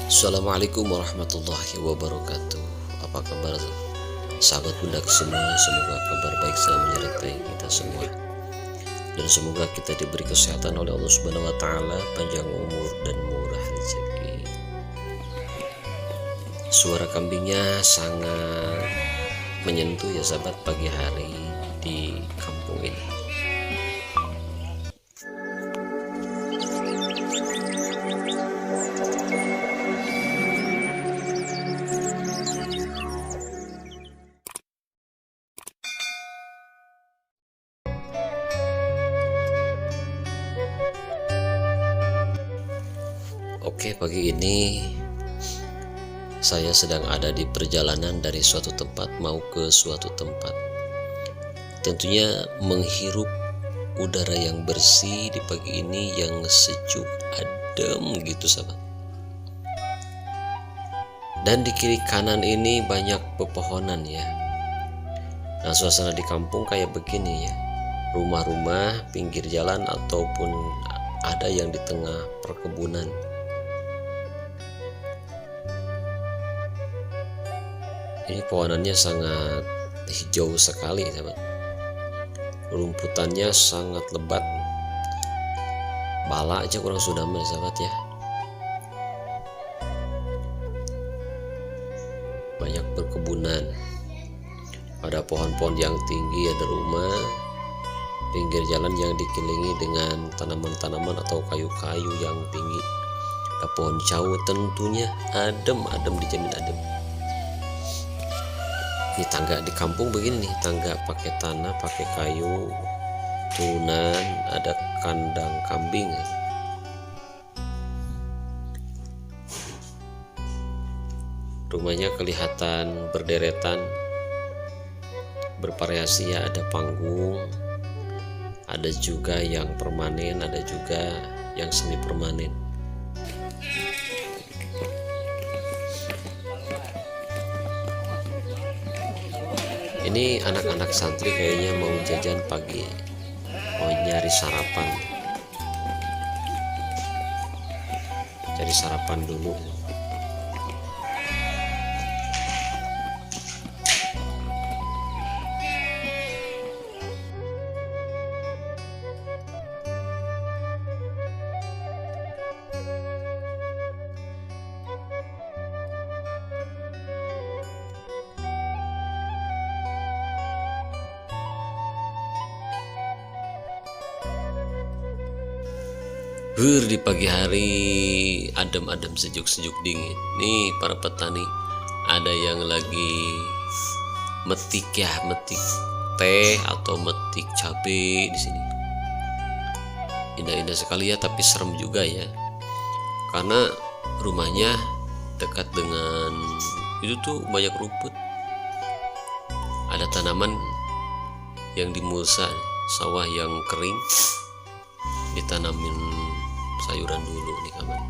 Assalamualaikum warahmatullahi wabarakatuh. Apa kabar sahabat Bunda semua? Semoga kabar baik selalu menyertai kita semua, dan semoga kita diberi kesehatan oleh Allah Subhanahu wa taala, panjang umur dan murah rezeki. Suara kambingnya sangat menyentuh ya sahabat pagi hari di kampung ini. Oke, pagi ini saya sedang ada di perjalanan dari suatu tempat mau ke suatu tempat. Tentunya menghirup udara yang bersih di pagi ini yang sejuk, adem gitu sahabat. Dan di kiri kanan ini banyak pepohonan ya. Nah, suasana di kampung kayak begini ya. Rumah-rumah pinggir jalan ataupun ada yang di tengah perkebunan. Ini pohonannya sangat hijau sekali sahabat. Rumputannya sangat lebat. Bala aja kurang sudah sahabat ya. Banyak perkebunan. Ada pohon-pohon yang tinggi, ada rumah. Pinggir jalan yang dikelilingi dengan tanaman-tanaman atau kayu-kayu yang tinggi. Ada pohon cau, tentunya adem dijamin adem. Ini tangga di kampung begini nih, tangga pakai tanah, pakai kayu, turunan, ada kandang kambing. Rumahnya kelihatan berderetan, bervariasi ya, ada panggung, ada juga yang permanen, ada juga yang semi permanen. Ini anak-anak santri kayaknya mau jajan pagi, mau nyari sarapan. Cari sarapan dulu. Di pagi hari adem-adem, sejuk-sejuk dingin. Nih para petani ada yang lagi metik ya, metik teh atau metik cabai di sini. Indah-indah sekali ya, tapi serem juga ya. Karena rumahnya dekat dengan itu tuh banyak rumput. Ada tanaman yang dimulsa, sawah yang kering ditanamin sayuran dulu nih kawan.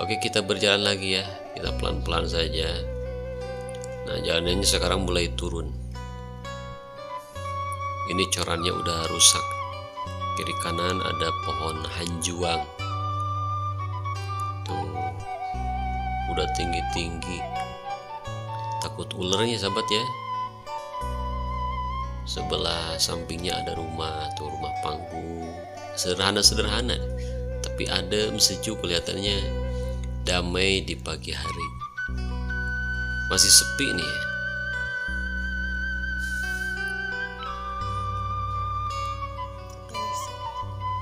Oke, kita berjalan lagi ya, kita pelan-pelan saja. Nah, jalanannya sekarang mulai turun. Ini corannya udah rusak. Kiri kanan ada pohon hanjuang tuh, udah tinggi-tinggi, takut ulernya sahabat ya. Sebelah sampingnya ada rumah, tuh rumah panggung, sederhana tapi adem, sejuk, kelihatannya damai di pagi hari. Masih sepi nih ya.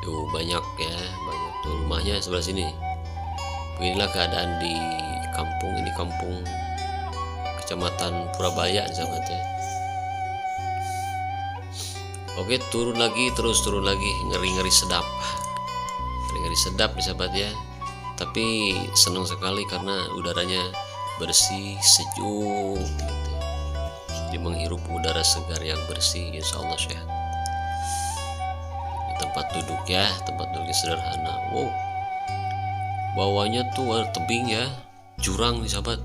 Tuh banyak ya, banyak tuh rumahnya sebelah sini. Beginilah keadaan di kampung ini, kampung Kecamatan Purabaya sahabat ya. Oke, turun lagi, terus turun lagi, ngeri-ngeri sedap nih sahabat ya. Tapi senang sekali karena udaranya bersih, sejuk gitu. Jadi menghirup udara segar yang bersih, insya Allah sehat. Tempat duduk ya, tempat duduknya sederhana. Wow, bawahnya tuh ada tebing ya, jurang nih sahabat.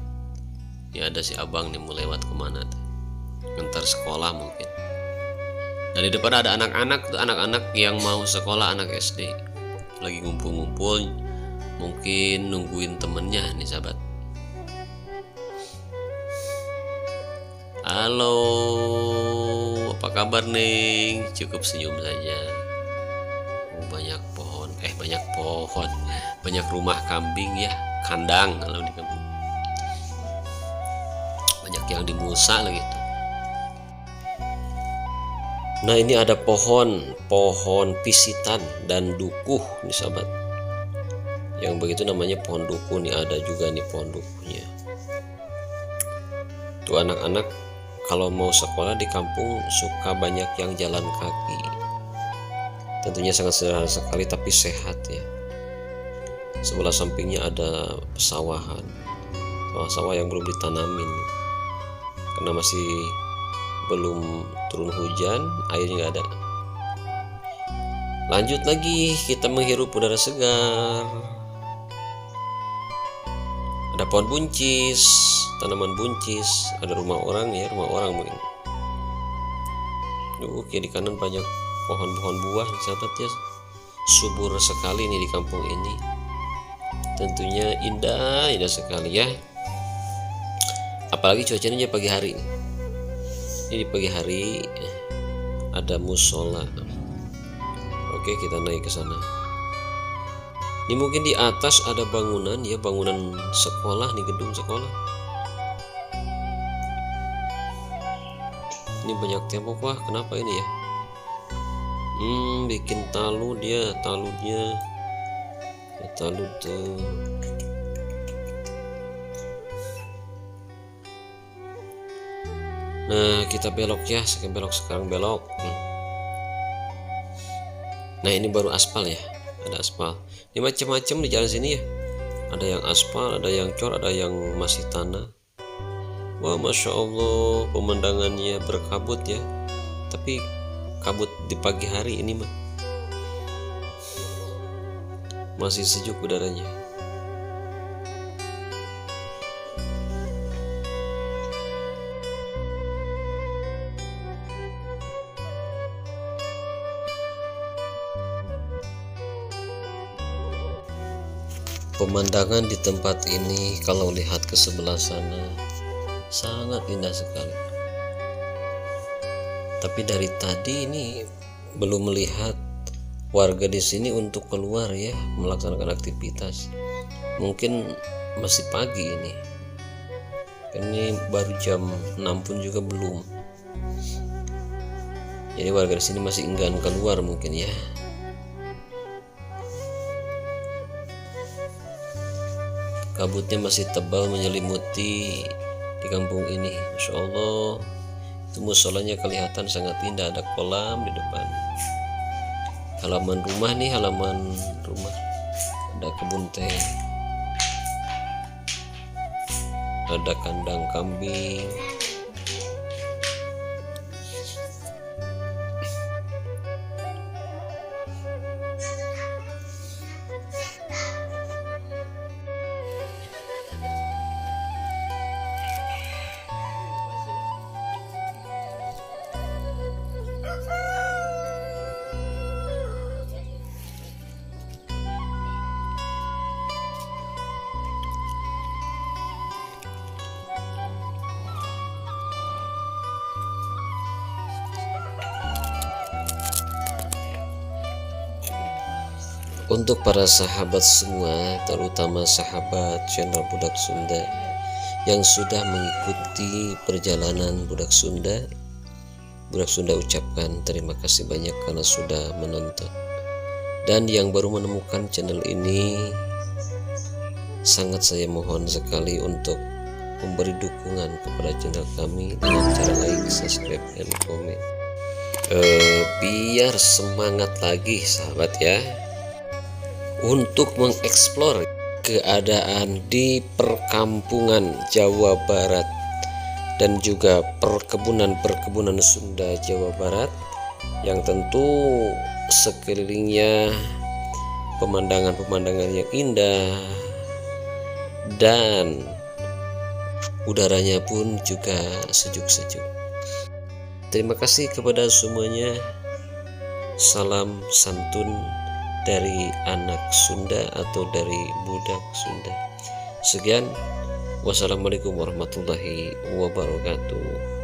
Ya ada si abang nih mau lewat kemana tuh. Ntar sekolah mungkin. Nah, di depan ada anak-anak tuh, anak-anak yang mau sekolah, anak SD lagi ngumpul-ngumpul, mungkin nungguin temennya nih sahabat. Halo, apa kabar nih? Cukup senyum saja. Banyak pohon, banyak rumah kambing ya, kandang kalau di kampung. Banyak yang dimusa lagi tuh. Nah, ini ada pohon pisitan dan dukuh nih sahabat. Yang begitu namanya pohon dukuh nih, ada juga nih pohon dukuhnya. Tuh anak-anak kalau mau sekolah di kampung suka banyak yang jalan kaki. Tentunya sangat sederhana sekali tapi sehat ya. Sebelah sampingnya ada pesawahan, sawah-sawah yang belum ditanamin karena masih belum turun hujan, airnya nggak ada. Lanjut lagi, kita menghirup udara segar. Ada pohon buncis, tanaman buncis, ada rumah orang ya, rumah orang mungkin. Kiri kanan banyak pohon-pohon buah sahabat ya. Subur sekali nih di kampung ini. Tentunya indah sekali ya. Apalagi cuacanya pagi hari. Ini di pagi hari ada musola. Oke, kita naik ke sana. Ini mungkin di atas ada bangunan ya, bangunan sekolah nih, gedung sekolah. Ini banyak tembok, wah kenapa ini ya? Bikin talu dia, talunya ya, talu tuh. Nah, kita belok ya, sekarang belok. Nah, ini baru aspal ya, ada aspal. Ini macam-macam di jalan sini ya. Ada yang aspal, ada yang cor, ada yang masih tanah. Wah, masya Allah, pemandangannya berkabut ya. Tapi kabut di pagi hari ini mah. Masih sejuk udaranya. Pemandangan di tempat ini kalau lihat ke sebelah sana sangat indah sekali. Tapi dari tadi ini belum melihat warga di sini untuk keluar ya, melaksanakan aktivitas. Mungkin masih pagi ini. Ini baru jam 6 pun juga belum. Jadi warga di sini masih enggan keluar mungkin ya. Kabutnya masih tebal menyelimuti di kampung ini. Masya Allah, itu musolanya kelihatan sangat indah. Ada kolam di depan, halaman rumah nih, halaman rumah ada kebun teh, ada kandang kambing. Untuk para sahabat semua, terutama sahabat channel Budak Sunda yang sudah mengikuti perjalanan Budak Sunda ucapkan terima kasih banyak karena sudah menonton. Dan yang baru menemukan channel ini, sangat saya mohon sekali untuk memberi dukungan kepada channel kami dengan cara like, subscribe, dan komen. Biar semangat lagi sahabat ya, untuk mengeksplor keadaan di perkampungan Jawa Barat dan juga perkebunan Sunda Jawa Barat, yang tentu sekelilingnya pemandangan yang indah dan udaranya pun juga sejuk-sejuk. Terima kasih kepada semuanya. salam santun dari anak Sunda atau dari budak Sunda. Sekian, wassalamualaikum warahmatullahi wabarakatuh.